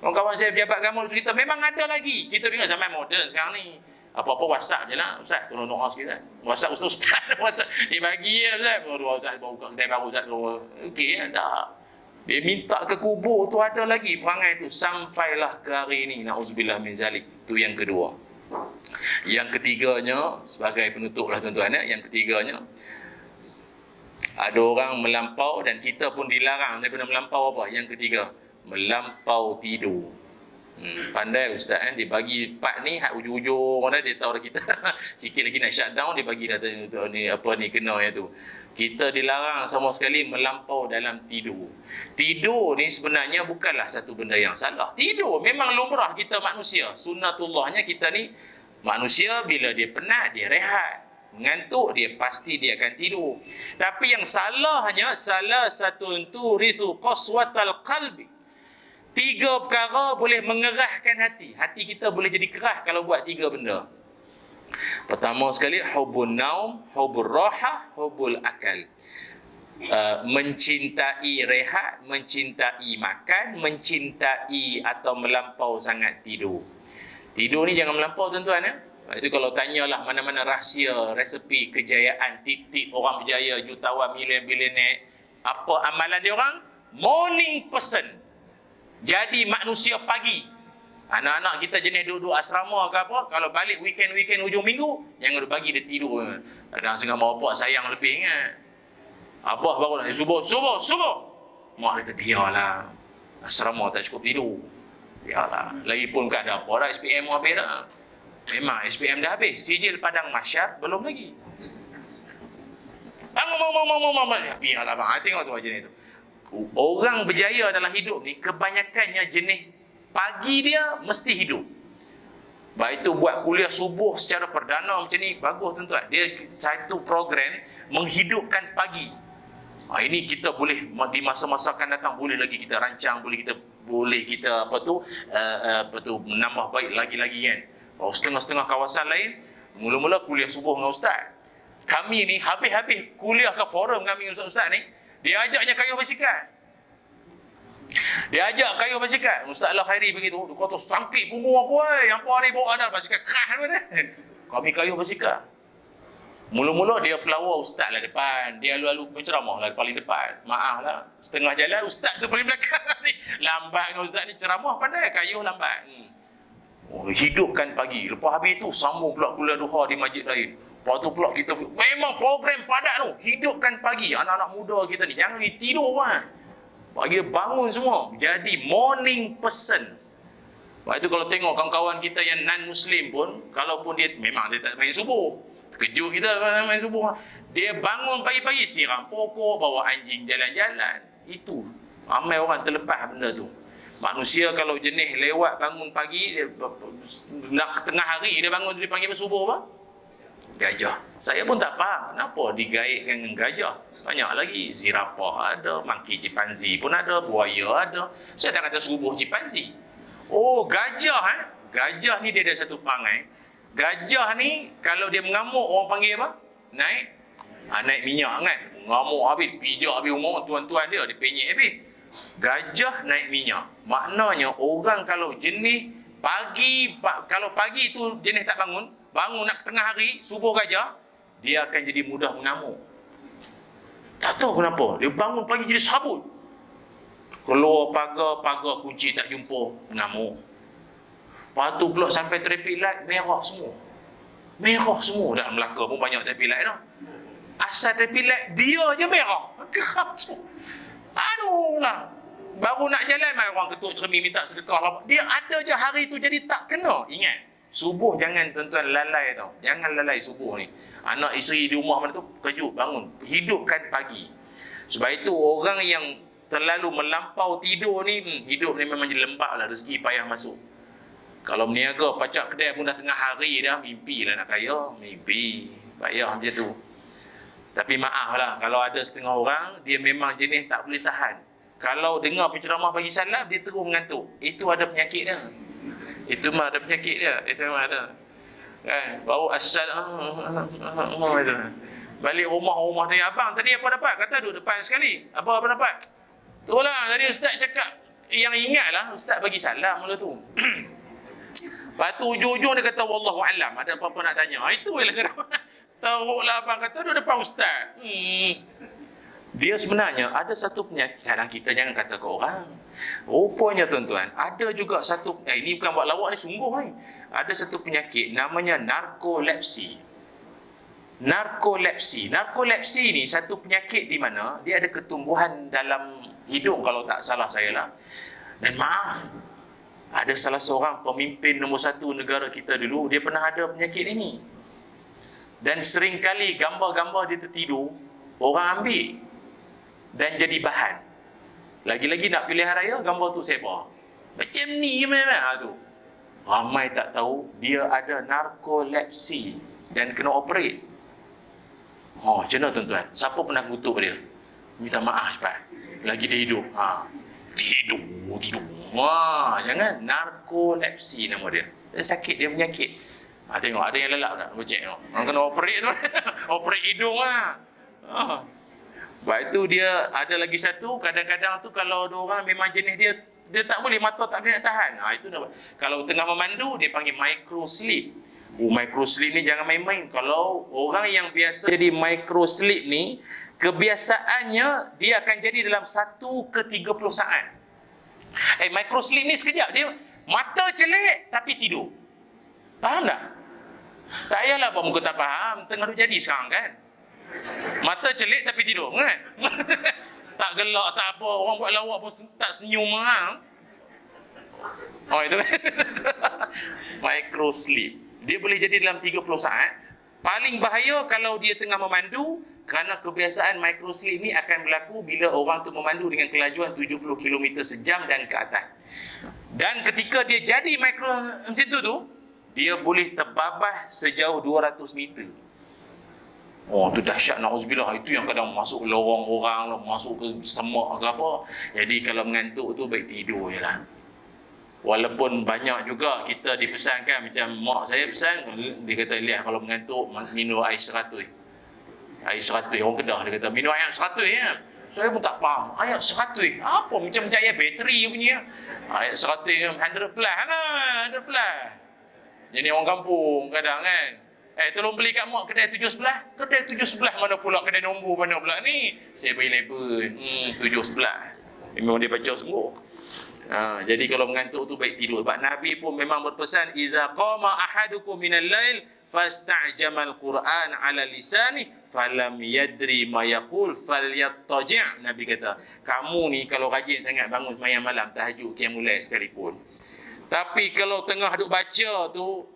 Kawan-kawan saya pejabat agama cerita, memang ada lagi. Kita dengar zaman moden sekarang ni. Apa-apa WhatsApp je lah. Ustaz, tolong doa sikit kan. WhatsApp Ustaz. WhatsApp. Dia bagi je Ustaz. Ustaz baru buka kedai baru Ustaz. Okey, tak. Dia minta ke kubur tu ada lagi perangai tu. Sampailah ke hari ni. Na'udzubillah min zalik. Itu yang kedua. Yang ketiganya, sebagai penutup lah tuan-tuan. Yang ketiganya, ada orang melampau dan kita pun dilarang daripada melampau apa? Yang ketiga, melampau tidur. Pandai Ustaz kan, dia bagi part ni hak ujung-ujung dah, dia tahu dah kita sikit lagi nak shutdown, dia bagi dah ni apa ni kena yang tu. Kita dilarang sama sekali melampau dalam tidur. Tidur ni sebenarnya bukanlah satu benda yang salah. Tidur memang lumrah kita manusia. Sunnatullahnya kita ni manusia, bila dia penat dia rehat, ngantuk dia pasti dia akan tidur. Tapi yang salahnya, salah satu itu rithu qaswatal qalbi. 3 perkara boleh mengerahkan hati. Hati kita boleh jadi keras kalau buat 3 benda. Pertama sekali, hubbun naum, hubbur rahah, hubbul akal. Mencintai rehat, mencintai makan, mencintai atau melampau sangat tidur. Tidur ni jangan melampau tuan-tuan ya. Itu kalau tanyalah mana-mana rahsia, resepi kejayaan, tip-tip orang berjaya, jutawan, bilion-bilioner, apa amalan dia orang? Morning person. Jadi manusia pagi. Anak-anak kita jenis duduk asrama ke apa, kalau balik weekend hujung minggu, jangan bagi dia tidur. Kadang setengah bapak sayang lebih ingat. Abah baru nak subuh. Mak kata, biarlah. Asrama tak cukup tidur. Biarlah. Lagipun tak ada apa dah, SPM habis dah. Memang SPM dah habis. Sijil Padang Mahsyar belum lagi. Biarlah bang. Tengok tu jenis tu. Orang berjaya dalam hidup ni kebanyakannya jenis pagi dia mesti hidup. Baik itu buat kuliah subuh secara perdana macam ni, bagus tuan-tuan. Dia satu program menghidupkan pagi. Ini kita boleh di masa-masa akan datang boleh lagi kita rancang, boleh kita menambah baik lagi-lagi kan. Setengah-setengah kawasan lain mula-mula kuliah subuh dengan ustaz. Kami ni habis-habis kuliah ke forum kami ustaz-ustaz ni, dia ajaknya kayuh basikal. Ustaz Allah Khairi begitu. Dia kata, sangkit punggung aku yang apa ni bawa ada basikal keras mana. Kami kayuh basikal. Mula-mula dia pelawar ustaz lah depan. Dia lalu berceramah lah paling depan. Maaf lah. Setengah jalan ustaz tu paling belakang ni. Lambat kan ustaz ni ceramah pandai. Kayuh lambat. Hidupkan pagi. Lepas habis tu sambung pula kuliah duha di masjid lain. Lepas tu pula kita memang program padat tu. Hidupkan pagi. Anak-anak muda kita ni jangan tidur kan. Pagi bangun semua. Jadi morning person. Lepas tu kalau tengok kawan-kawan kita yang non-Muslim pun, kalaupun dia memang dia tak main subuh. Kejut kita main subuh. Dia bangun pagi-pagi siram pokok, bawa anjing jalan-jalan. Itu. Ramai orang terlepas benda tu. Manusia kalau jenis lewat bangun pagi, dia, nak tengah hari dia bangun, dia panggil subuh apa? Gajah. Saya pun tak faham kenapa digaitkan dengan gajah. Banyak lagi. Zirapah ada, monkey chimpanzee pun ada, buaya ada. Saya tak kata subuh chimpanzee. Oh, gajah Gajah ni dia ada satu perangai. Gajah ni kalau dia mengamuk, orang panggil apa? Naik minyak kan. Mengamuk habis, pijak habis umur tuan-tuan dia penyek habis. Gajah naik minyak. Maknanya orang kalau jenis pagi, kalau pagi tu jenis tak bangun nak tengah hari, subuh gajah, dia akan jadi mudah mengamuk. Tak tahu kenapa. Dia bangun pagi jadi sabut. Keluar pagar kunci tak jumpa, mengamuk. Lepas tu pula sampai traffic light, merah semua. Dalam Melaka pun banyak traffic light dah. Asal terpilih, dia je merah. Geram tu. Aduh lah. Baru nak jalan, mai orang ketuk cermin minta sedekah lah. Dia ada je hari tu jadi tak kena. Ingat, subuh jangan tuan-tuan lalai tau. Jangan lalai subuh ni. Anak isteri di rumah mana tu, kejut, bangun. Hidupkan pagi. Sebab itu orang yang terlalu melampau tidur ni, hidup ni memang jadi lembab lah, rezeki payah masuk. Kalau meniaga pacak kedai pun dah tengah hari dah, mimpi lah nak kaya. Mimpi. Payah macam tu. Tapi maaf lah, kalau ada setengah orang, dia memang jenis tak boleh tahan. Kalau dengar penceramah pagi salam, dia terus mengantuk. Itu ada penyakit dia. Itu mah ada penyakit dia. Itu mah ada. Kan? Baru asal balik rumah tanya, abang tadi apa dapat? Kata duduk depan sekali. Apa dapat? Tu lah, tadi ustaz cakap. Yang ingat lah, ustaz bagi salam mula tu. Lepas tu ujung-ujung dia kata, wallahu alam, ada apa-apa nak tanya. Itu je lah. Teruklah abang kata, duduk depan ustaz. Dia sebenarnya ada satu penyakit. Kadang kita jangan kata ke orang. Rupanya tuan-tuan, ada juga satu, ini bukan buat lawak ni, sungguh ni. Ada satu penyakit namanya narkolepsi. Narkolepsi ni satu penyakit di mana dia ada ketumbuhan dalam hidung kalau tak salah saya lah. Dan maaf, ada salah seorang pemimpin nombor 1 negara kita dulu, dia pernah ada penyakit ini. Dan seringkali gambar-gambar dia tertidur, orang ambil dan jadi bahan. Lagi-lagi nak pilihan raya, gambar tu sebar. Macam ni mana tu. Ramai tak tahu dia ada narkolepsi dan kena operate. Macam mana tuan-tuan? Siapa pernah kutuk dia? Minta maaf cepat. Lagi dia hidup. Tidur. Jangan. Narkolepsi nama dia. Dia sakit, dia penyakit. Tengok ada yang lelak tak? Cek tengok. Orang kena operate tu. Operate hidung lah. Sebab itu dia ada lagi satu, kadang-kadang tu kalau ada orang memang jenis dia tak boleh, mata tak boleh nak tahan. Itu kalau tengah memandu, dia panggil micro sleep. Micro sleep ni jangan main-main. Kalau orang yang biasa jadi micro sleep ni, kebiasaannya dia akan jadi dalam 1 ke 30 saat. Micro sleep ni sekejap, dia mata celik tapi tidur. Faham tak? Tak payahlah buat muka tak faham, tengah duk jadi sekarang kan. Mata celik tapi tidur kan? Tak gelak, tak apa. Orang buat lawak pun tak senyum kan? Itu kan? Micro sleep. Dia boleh jadi dalam 30 saat. Paling bahaya kalau dia tengah memandu, kerana kebiasaan micro sleep ni akan berlaku bila orang tu memandu dengan kelajuan 70 km sejam dan ke atas. Dan ketika dia jadi micro macam tu, dia boleh terbabas sejauh 200 meter. Tu dahsyat, na'udzubillah. Itu yang kadang masuk lorong orang, masuk ke semak ke apa. Jadi kalau mengantuk tu baik tidur je lah. Walaupun banyak juga kita dipesankan, macam mak saya pesan, dia kata, lihat kalau mengantuk minum air 100. Air 100, orang Kedah dia kata minum air 100 ya. Saya pun tak faham, air 100 apa, macam air bateri punya. Air 100 100 plus lah, 100 plus. Jadi orang kampung kadang kan, tolong beli kat mak kedai 7 sebelah. Kedai 7 sebelah mana pula, kedai nombor mana pula ni? Saya bagi label 7 sebelah. Memang dia baca sungguh. Jadi kalau mengantuk tu baik tidur. Sebab Nabi pun memang berpesan, iza qama ahadukum minal lail fasta'jamal Qur'an ala lisani falam yadri ma yaqul falyattaji'. Nabi kata, kamu ni kalau rajin sangat bangun sembahyang malam, tahajud, qiyamul lail sekalipun, tapi kalau tengah duk baca tu,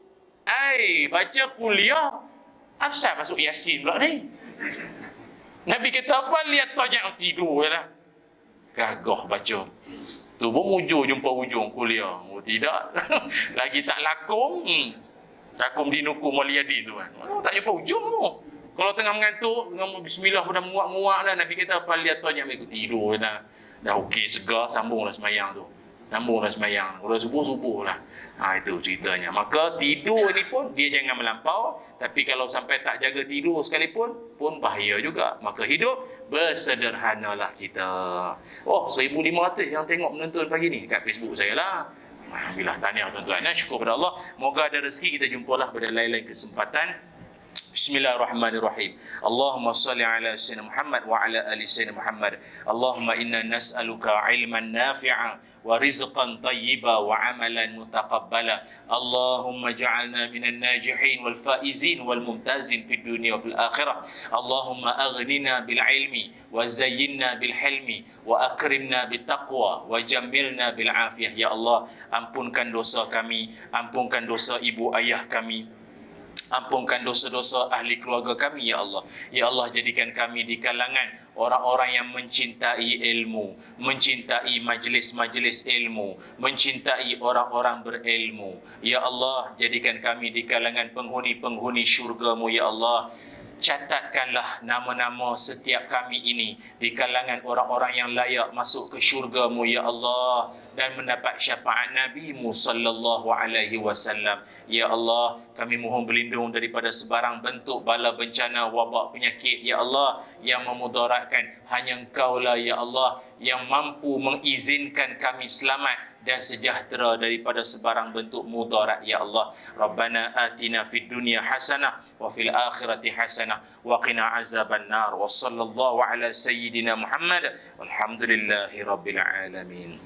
baca kuliah, asal masuk Yasin pula ni. Nabi kata, falyattaji', tidur je lah. Gagah baca. Tu pun jumpa ujung kuliah. Tidak. Lagi tak lakum. Lakum dinukum waliyadin tu kan. Tak jumpa ujung tu. Kalau tengah mengantuk, dengan bismillah pun dah muak-muak dah. Nabi kata, falyattaji', ambil tidur je lah. Dah okey, segar, sambunglah sembahyang tu. Sambunglah sembahyang. Kalau subuh-subuh lah. Itu ceritanya. Maka tidur ni pun dia jangan melampau. Tapi kalau sampai tak jaga tidur sekalipun, pun bahaya juga. Maka hidup bersederhanalah kita. 1,500 yang tengok menonton pagi ni kat Facebook saya lah. Alhamdulillah, tahniah tuan-tuan. Syukur kepada Allah. Moga ada rezeki kita jumpalah pada lain-lain kesempatan. Bismillahirrahmanirrahim. Allahumma salli ala Sayyidina Muhammad wa ala ali Sayyidina Muhammad. Allahumma inna nas'aluka ilman nafi'a wa rizqan tayyiba wa amalan mutaqabbala. Allahumma ja'alna minan najihin wal faizin wal mumtazin fid dunya wa fil akhirah. Allahumma aghnina bil ilmi wa zayyinna bil hilmi wa akrimna bit taqwa wa jammilna bil afiyah. Ya Allah, ampunkan dosa kami, ampunkan dosa ibu ayah kami, ampunkan dosa-dosa ahli keluarga kami, ya Allah. Ya Allah, jadikan kami di kalangan orang-orang yang mencintai ilmu, mencintai majlis-majlis ilmu, mencintai orang-orang berilmu. Ya Allah, jadikan kami di kalangan penghuni-penghuni syurga-Mu, ya Allah. Catatkanlah nama-nama setiap kami ini di kalangan orang-orang yang layak masuk ke syurga-Mu, ya Allah, dan mendapat syafaat Nabi-Mu sallallahu alaihi wasallam. Ya Allah, kami mohon berlindung daripada sebarang bentuk bala bencana, wabak, penyakit, ya Allah, yang memudaratkan. Hanya Engkau-lah, ya Allah, yang mampu mengizinkan kami selamat dan sejahtera daripada sebarang bentuk mudarat, ya Allah. Rabbana atina fid dunya hasanah wa fil akhirati hasanah wa qina azaban nar. Wa sallallahu ala sayyidina Muhammad walhamdulillahi rabbil alamin.